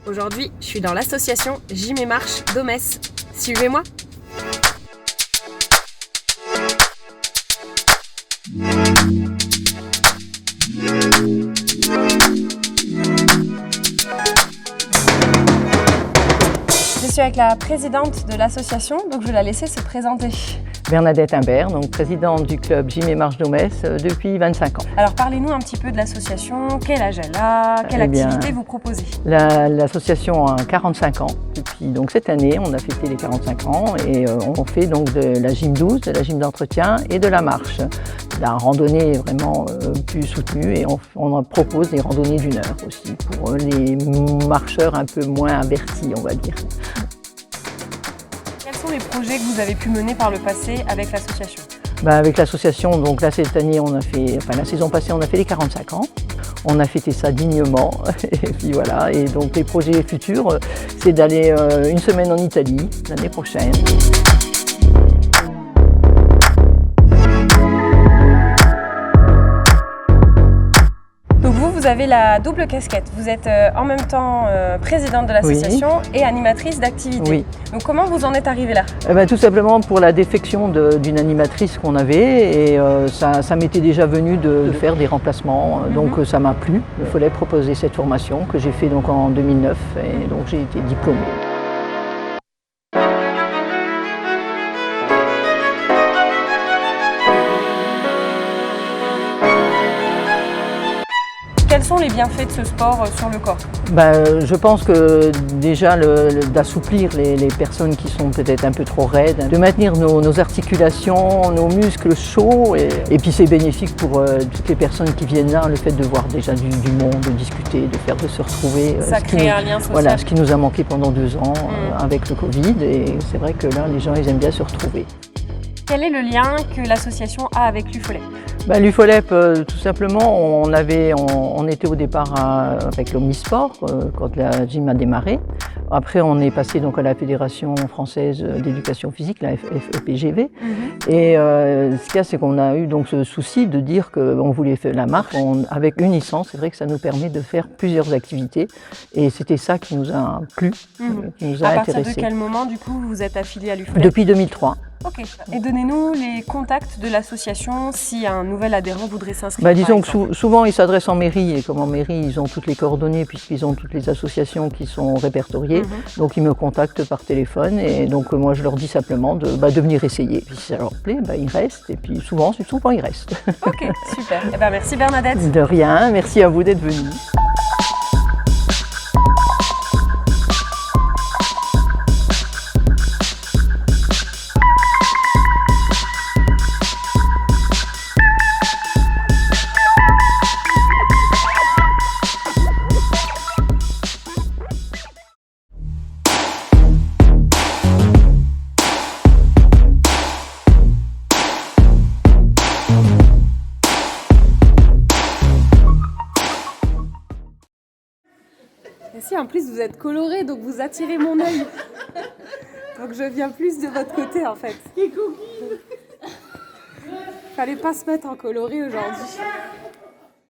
Aujourd'hui, je suis dans l'association Gym et Marche d'Aumesse. Suivez-moi. Je suis avec la présidente de l'association, donc je vais la laisser se présenter. Bernadette Imbert, donc présidente du club Gym et Marche d'Aumesse depuis 25 ans. Alors parlez-nous un petit peu de l'association, quel âge elle a, quelle activité vous proposez? L'association a 45 ans. Depuis donc cette année, on a fêté les 45 ans et on fait donc de la gym douce, de la gym d'entretien et de la marche. La randonnée est vraiment plus soutenue et on propose des randonnées d'1 heure aussi pour les marcheurs un peu moins avertis, on va dire. Quels sont les projets que vous avez pu mener par le passé avec l'association? Avec l'association, donc là cette année, la saison passée, on a fait les 45 ans. On a fêté ça dignement et puis voilà. Et donc les projets futurs, c'est d'aller 1 semaine en Italie l'année prochaine. Vous avez la double casquette. Vous êtes en même temps présidente de l'association et animatrice d'activité. Oui. Donc comment vous en êtes arrivée là? Tout simplement pour la défection d'une animatrice qu'on avait et ça m'était déjà venu de faire des remplacements. Donc ça m'a plu. Il fallait proposer cette formation que j'ai fait donc en 2009 et donc j'ai été diplômée. Quels sont les bienfaits de ce sport sur le corps? Je pense que déjà d'assouplir les personnes qui sont peut-être un peu trop raides, de maintenir nos articulations, nos muscles chauds et puis c'est bénéfique pour toutes les personnes qui viennent là, le fait de voir déjà du monde, de discuter, de se retrouver. Ça crée un lien social. Voilà, ce qui nous a manqué pendant 2 ans avec le Covid et c'est vrai que là les gens ils aiment bien se retrouver. Quel est le lien que l'association a avec l'UFOLEP? L'UFOLEP, tout simplement, on était au départ avec l'Omnisport quand la gym a démarré. Après, on est passé donc à la Fédération française d'éducation physique, la FEPGV. Et ce qu'il y a, c'est qu'on a eu donc ce souci de dire qu'on voulait faire la marche. Avec une licence, c'est vrai que ça nous permet de faire plusieurs activités. Et c'était ça qui nous a plu, qui nous a intéressés. À partir de quel moment, du coup, vous êtes affilié à l'UFOLEP? Depuis 2003. Ok. Et donnez-nous les contacts de l'association si un nouvel adhérent voudrait s'inscrire. Disons que souvent ils s'adressent en mairie et comme en mairie ils ont toutes les coordonnées puisqu'ils ont toutes les associations qui sont répertoriées. Donc ils me contactent par téléphone et donc moi je leur dis simplement de venir essayer. Puis si ça leur plaît, ils restent et puis souvent ils restent. Ok, super. Merci Bernadette. De rien, merci à vous d'être venus. Et si en plus vous êtes coloré, donc vous attirez mon œil. Donc je viens plus de votre côté en fait. Fallait pas se mettre en coloré aujourd'hui.